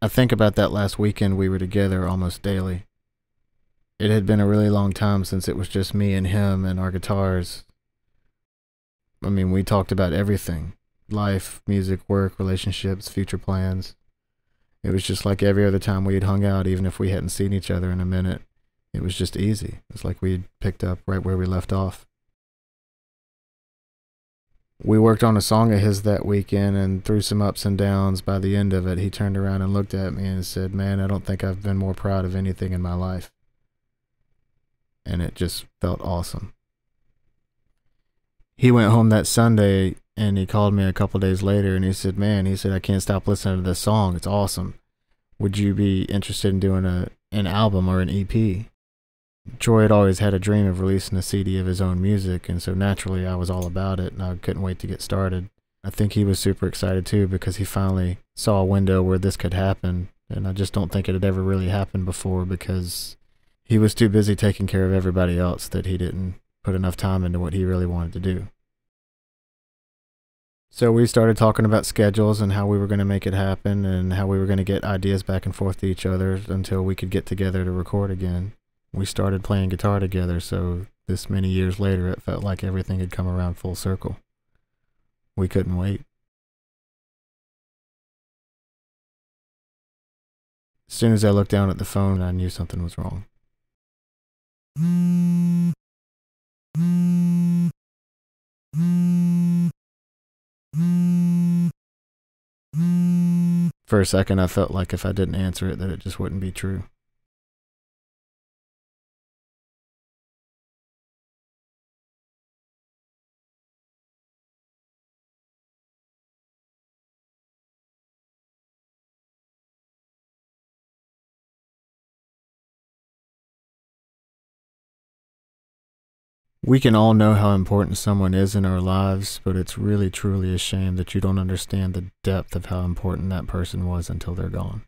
I think about that last weekend we were together almost daily. It had been a really long time since it was just me and him and our guitars. I mean, we talked about everything. Life, music, work, relationships, future plans. It was just like every other time we had hung out, even if we hadn't seen each other in a minute. It was just easy. It's like we'd picked up right where we left off. We worked on a song of his that weekend, and through some ups and downs, by the end of it, he turned around and looked at me and said, "Man, I don't think I've been more proud of anything in my life." And it just felt awesome. He went home that Sunday, and he called me a couple days later, and he said, "Man," he said, "I can't stop listening to this song. It's awesome. Would you be interested in doing an album or an EP?" Troy had always had a dream of releasing a CD of his own music, and so naturally I was all about it, and I couldn't wait to get started. I think he was super excited too, because he finally saw a window where this could happen, and I just don't think it had ever really happened before, because he was too busy taking care of everybody else that he didn't put enough time into what he really wanted to do. So we started talking about schedules and how we were going to make it happen, and how we were going to get ideas back and forth to each other until we could get together to record again. We started playing guitar together, so this many years later it felt like everything had come around full circle. We couldn't wait. As soon as I looked down at the phone, I knew something was wrong. For a second, I felt like if I didn't answer it, that it just wouldn't be true. We can all know how important someone is in our lives, but it's really truly a shame that you don't understand the depth of how important that person was until they're gone.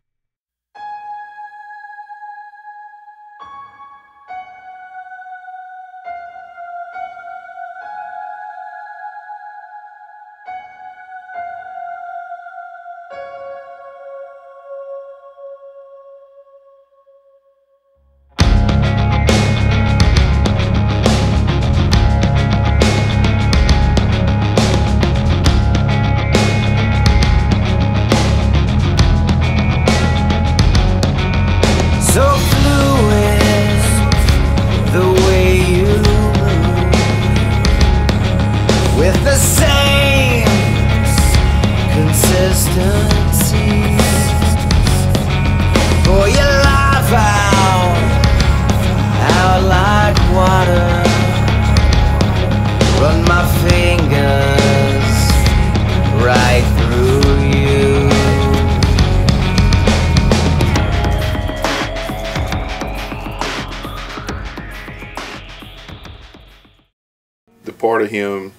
The part of him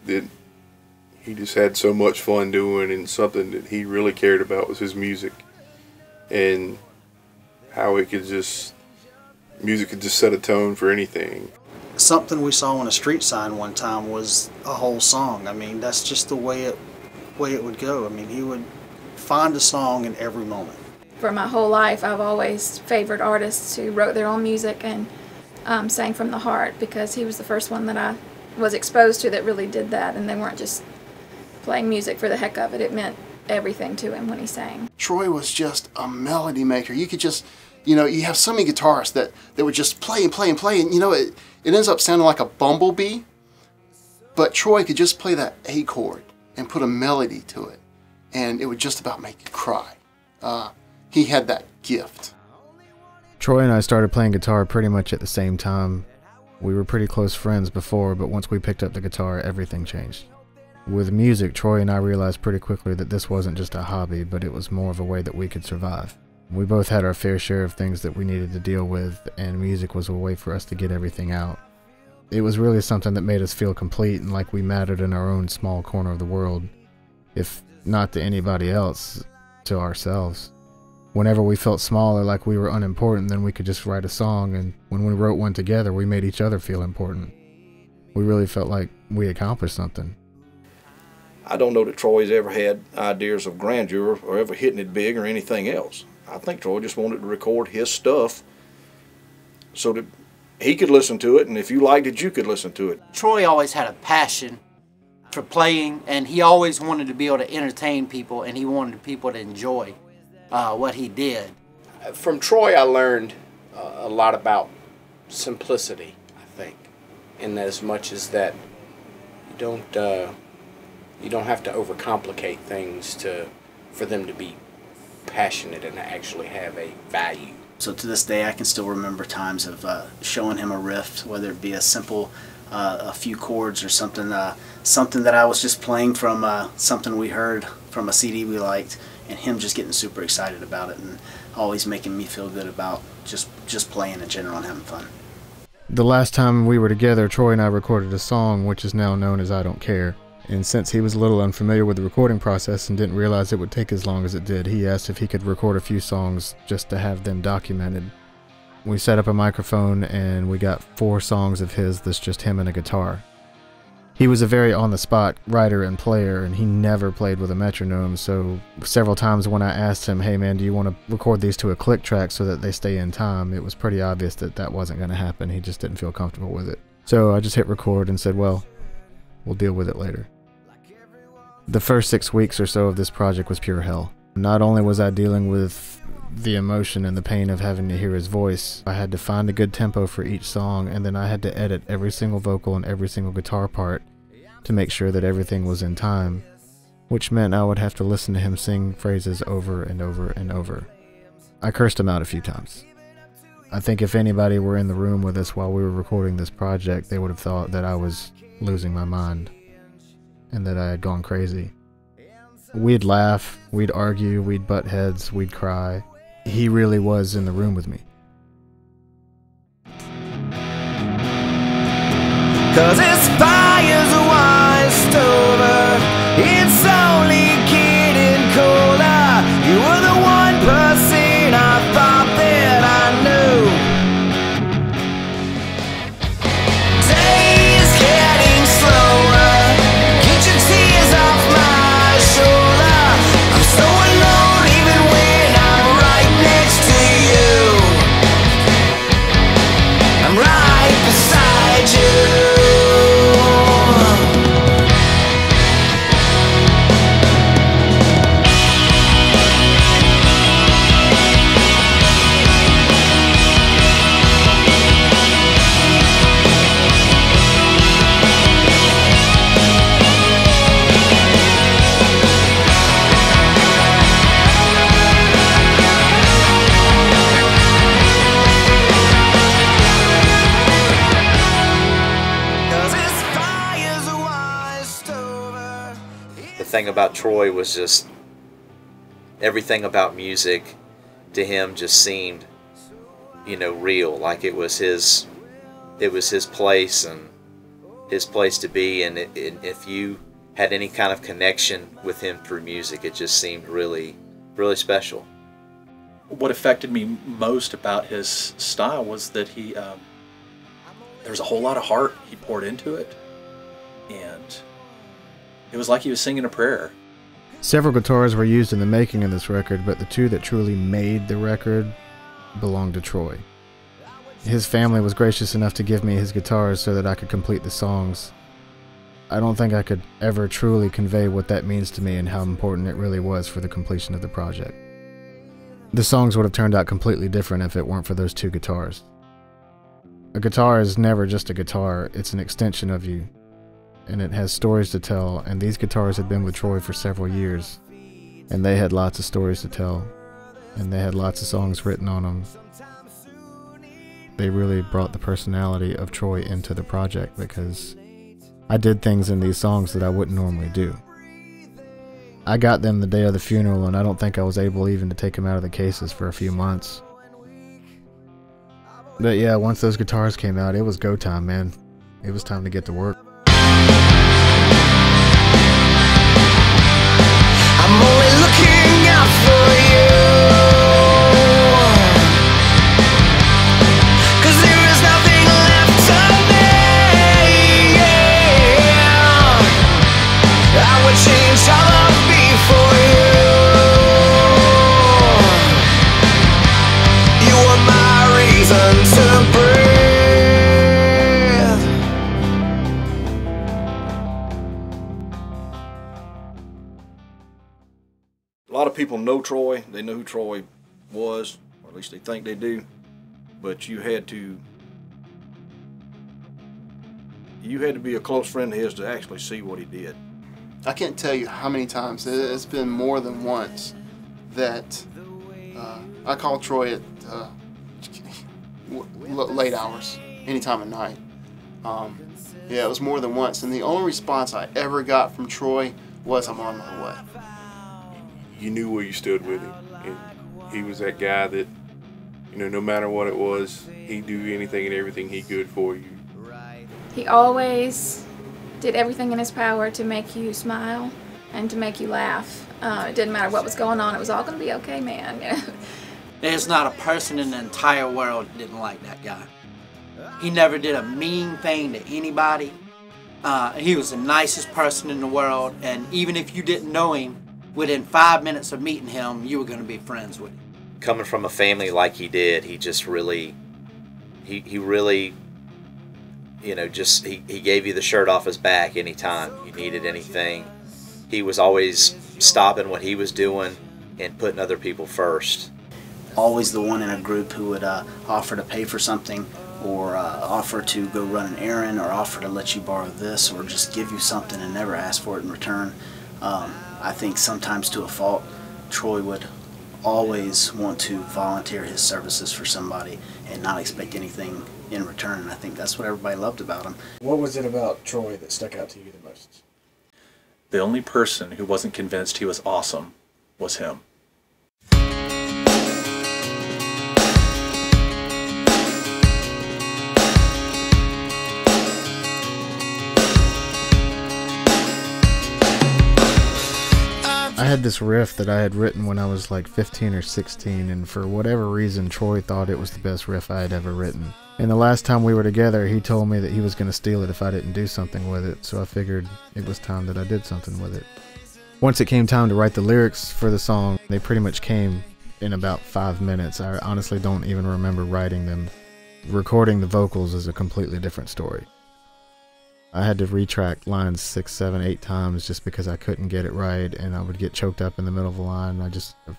that he just had so much fun doing, and something that he really cared about, was his music, and how it could just, music could just set a tone for anything. Something we saw on a street sign one time was a whole song. I mean, that's just the way it would go. I mean, he would find a song in every moment. For my whole life, I've always favored artists who wrote their own music and sang from the heart, because he was the first one that I was exposed to that really did that, and they weren't just playing music for the heck of it. It meant everything to him when he sang. Troy was just a melody maker. You could just, you know, you have so many guitarists that would just play and play and play, and you know, it ends up sounding like a bumblebee, but Troy could just play that A chord and put a melody to it, and it would just about make you cry. He had that gift. Troy and I started playing guitar pretty much at the same time. We were pretty close friends before, but once we picked up the guitar, everything changed. With music, Troy and I realized pretty quickly that this wasn't just a hobby, but it was more of a way that we could survive. We both had our fair share of things that we needed to deal with, and music was a way for us to get everything out. It was really something that made us feel complete and like we mattered in our own small corner of the world, if not to anybody else, to ourselves. Whenever we felt small or like we were unimportant, then we could just write a song, and when we wrote one together, we made each other feel important. We really felt like we accomplished something. I don't know that Troy's ever had ideas of grandeur or ever hitting it big or anything else. I think Troy just wanted to record his stuff so that he could listen to it, and if you liked it, you could listen to it. Troy always had a passion for playing, and he always wanted to be able to entertain people, and he wanted people to enjoy what he did. From Troy, I learned a lot about simplicity, I think, in as much as that you don't have to overcomplicate things for them to be passionate and actually have a value. So to this day, I can still remember times of showing him a riff, whether it be a simple, a few chords or something, something that I was just playing from something we heard from a CD we liked, and him just getting super excited about it and always making me feel good about just playing in general and having fun. The last time we were together, Troy and I recorded a song which is now known as I Don't Care. And since he was a little unfamiliar with the recording process and didn't realize it would take as long as it did, he asked if he could record a few songs just to have them documented. We set up a microphone and we got 4 songs of his that's just him and a guitar. He was a very on-the-spot writer and player, and he never played with a metronome, so several times when I asked him, hey man, do you want to record these to a click track so that they stay in time, it was pretty obvious that that wasn't going to happen. He just didn't feel comfortable with it. So I just hit record and said, well, we'll deal with it later. The first 6 weeks or so of this project was pure hell. Not only was I dealing with the emotion and the pain of having to hear his voice, I had to find a good tempo for each song, and then I had to edit every single vocal and every single guitar part to make sure that everything was in time, which meant I would have to listen to him sing phrases over and over and over. I cursed him out a few times. I think if anybody were in the room with us while we were recording this project, they would have thought that I was losing my mind and that I had gone crazy. We'd laugh, we'd argue, we'd butt heads, we'd cry. He really was in the room with me. Cause this fire's almost over, it's only getting colder. You were the 1% I thought that I knew. Days getting slower, get your tears off my shoulder. I'm so alone even when I'm right next to you. I'm right beside you. The thing about Troy was just everything about music to him just seemed, you know, real. Like it was his place and his place to be. And if you had any kind of connection with him through music, it just seemed really, really special. What affected me most about his style was that he there was a whole lot of heart he poured into it, and it was like he was singing a prayer. Several guitars were used in the making of this record, but the 2 that truly made the record belonged to Troy. His family was gracious enough to give me his guitars so that I could complete the songs. I don't think I could ever truly convey what that means to me and how important it really was for the completion of the project. The songs would have turned out completely different if it weren't for those 2 guitars. A guitar is never just a guitar, it's an extension of you. And it has stories to tell, and these guitars had been with Troy for several years, and they had lots of stories to tell, and they had lots of songs written on them. They really brought the personality of Troy into the project because I did things in these songs that I wouldn't normally do. I got them the day of the funeral, and I don't think I was able even to take them out of the cases for a few months. But yeah, once those guitars came out, it was go time, man. It was time to get to work. I'm only looking out for you, 'cause there is nothing left of me. I would change a lot of people know Troy. They know who Troy was, or at least they think they do. But you had to be a close friend of his to actually see what he did. I can't tell you how many times, it's been more than once, that I call Troy at late hours, any time of night. Yeah, it was more than once, and the only response I ever got from Troy was, "I'm on my way." You knew where you stood with him, and he was that guy that, you know, no matter what it was, he'd do anything and everything he could for you. He always did everything in his power to make you smile and to make you laugh. It didn't matter what was going on. It was all going to be okay, man. There's not a person in the entire world that didn't like that guy. He never did a mean thing to anybody. He was the nicest person in the world, and even if you didn't know him, within 5 minutes of meeting him, you were going to be friends with him. Coming from a family like he did, he just really, he really, you know, just he gave you the shirt off his back anytime you needed anything. He was always stopping what he was doing and putting other people first. Always the one in a group who would offer to pay for something, or offer to go run an errand, or offer to let you borrow this, or just give you something and never ask for it in return. I think sometimes to a fault, Troy would always want to volunteer his services for somebody and not expect anything in return, and I think that's what everybody loved about him. What was it about Troy that stuck out to you the most? The only person who wasn't convinced he was awesome was him. I had this riff that I had written when I was like 15 or 16, and for whatever reason Troy thought it was the best riff I had ever written. And the last time we were together, he told me that he was going to steal it if I didn't do something with it, so I figured it was time that I did something with it. Once it came time to write the lyrics for the song, they pretty much came in about 5 minutes. I honestly don't even remember writing them. Recording the vocals is a completely different story. I had to retrack lines 6, 7, 8 times just because I couldn't get it right, and I would get choked up in the middle of a line.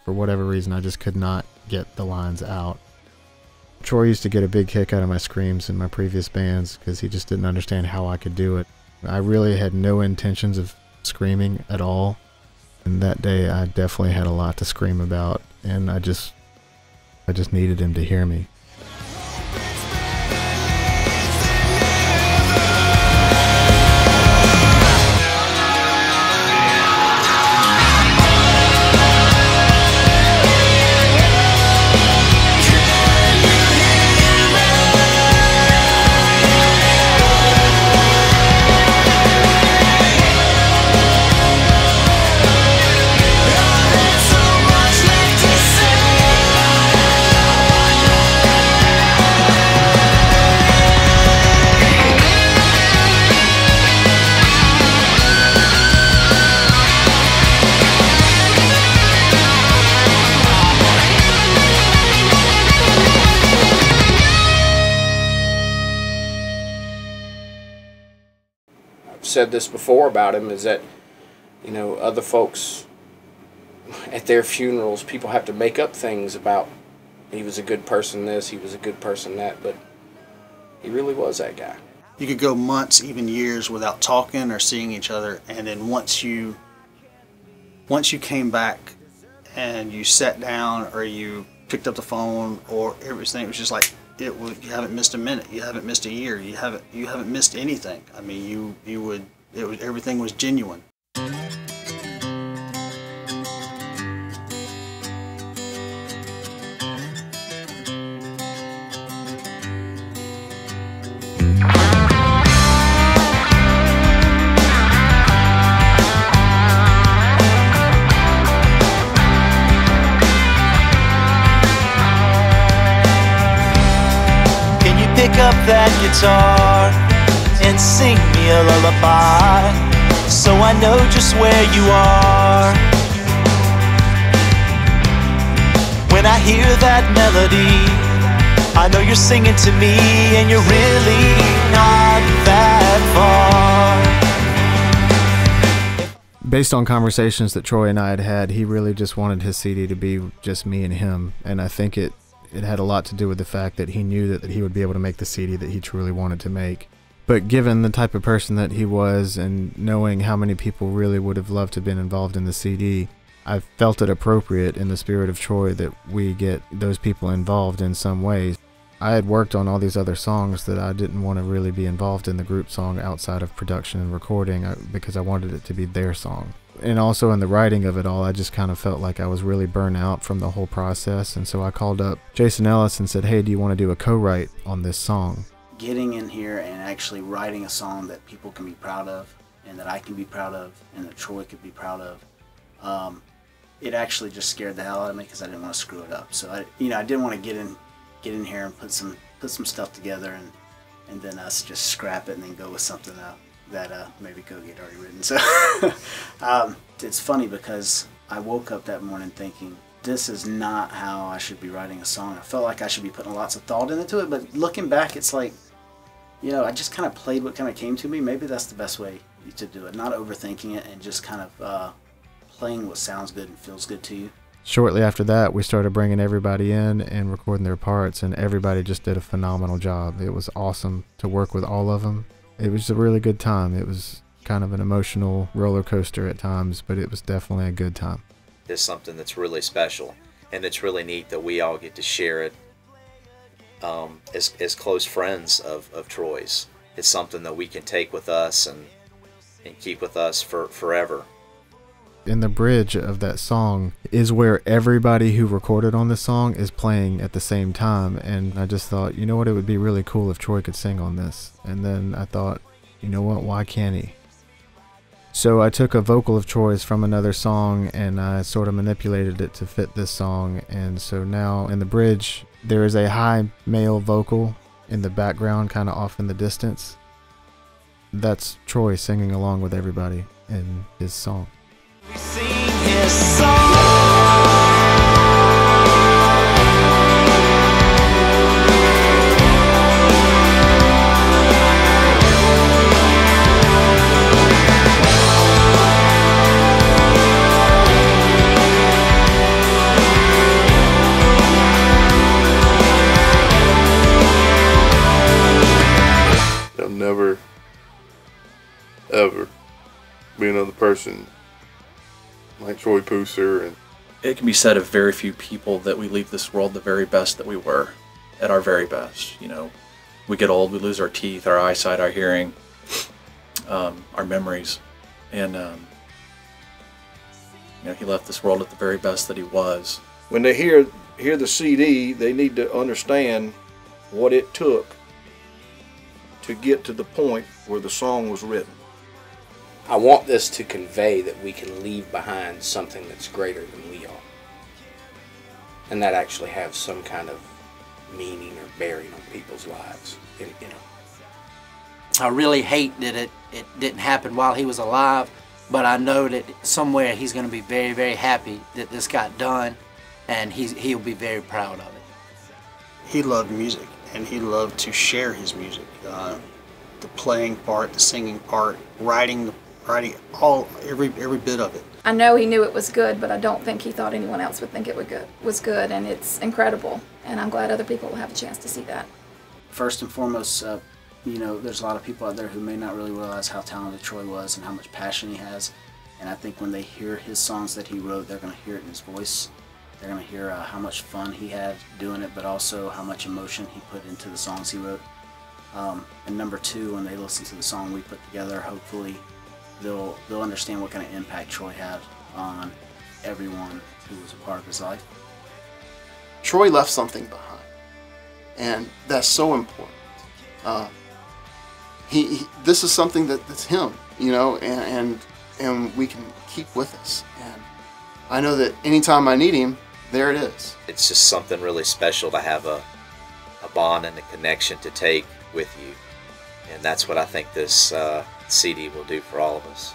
For whatever reason, I just could not get the lines out. Troy used to get a big kick out of my screams in my previous bands because he just didn't understand how I could do it. I really had no intentions of screaming at all, and that day I definitely had a lot to scream about, and I just needed him to hear me. Said this before about him, is that, you know, other folks at their funerals, people have to make up things about he was a good person this, he was a good person that, but he really was that guy. You could go months, even years, without talking or seeing each other, and then once you came back and you sat down or you picked up the phone or everything, it was just like, you haven't missed a minute, you haven't missed a year, you haven't missed anything. I mean, everything was genuine. Pick up that guitar and sing me a lullaby, so I know just where you are. When I hear that melody, I know you're singing to me, and you're really not that far. Based on conversations that Troy and I had had, he really just wanted his CD to be just me and him, and I think it had a lot to do with the fact that he knew that he would be able to make the CD that he truly wanted to make. But given the type of person that he was, and knowing how many people really would have loved to have been involved in the CD, I felt it appropriate in the spirit of Troy that we get those people involved in some ways. I had worked on all these other songs that I didn't want to really be involved in the group song outside of production and recording because I wanted it to be their song. And also in the writing of it all, I just kind of felt like I was really burnt out from the whole process, and so I called up Jason Ellis and said, hey, do you want to do a co-write on this song? Getting in here and actually writing a song that people can be proud of, and that I can be proud of, and that Troy could be proud of, it actually just scared the hell out of me because I didn't want to screw it up. So I didn't want to get in here and put some stuff together and then us just scrap it and then go with something that maybe Kogi had already written. So it's funny because I woke up that morning thinking, this is not how I should be writing a song. I felt like I should be putting lots of thought into it, but looking back, it's like, I just kind of played what kind of came to me. Maybe that's the best way to do it, not overthinking it and just kind of playing what sounds good and feels good to you. Shortly after that, we started bringing everybody in and recording their parts, and everybody just did a phenomenal job. It was awesome to work with all of them. It was a really good time. It was kind of an emotional roller coaster at times, but it was definitely a good time. It's something that's really special, and it's really neat that we all get to share it as close friends of Troy's. It's something that we can take with us and keep with us for forever. In the bridge of that song is where everybody who recorded on the song is playing at the same time, and I just thought, you know what, it would be really cool if Troy could sing on this. And then I thought, you know what, why can't he? So I took a vocal of Troy's from another song and I sort of manipulated it to fit this song, and so now in the bridge there is a high male vocal in the background, kind of off in the distance. That's Troy singing along with everybody in his song. We sing his song. There'll never, ever be another person like Troy Pooser. And it can be said of very few people that we leave this world the very best that we were, at our very best. We get old, we lose our teeth, our eyesight, our hearing, our memories, and he left this world at the very best that he was. When they hear the CD, they need to understand what it took to get to the point where the song was written. I want this to convey that we can leave behind something that's greater than we are, and that actually have some kind of meaning or bearing on people's lives. I really hate that it didn't happen while he was alive, but I know that somewhere he's going to be very, very happy that this got done, and he'll be very proud of it. He loved music, and he loved to share his music. The playing part, the singing part, writing every bit of it. I know he knew it was good, but I don't think he thought anyone else would think it was good, and it's incredible, and I'm glad other people will have a chance to see that. First and foremost, there's a lot of people out there who may not really realize how talented Troy was and how much passion he has, and I think when they hear his songs that he wrote, they're going to hear it in his voice. They're going to hear how much fun he had doing it, but also how much emotion he put into the songs he wrote. And number two, when they listen to the song we put together, hopefully they'll understand what kind of impact Troy had on everyone who was a part of his life. Troy left something behind, and that's so important. This is something that's him, and we can keep with us. And I know that anytime I need him, there it is. It's just something really special to have a bond and a connection to take with you, and that's what I think this CD will do for all of us.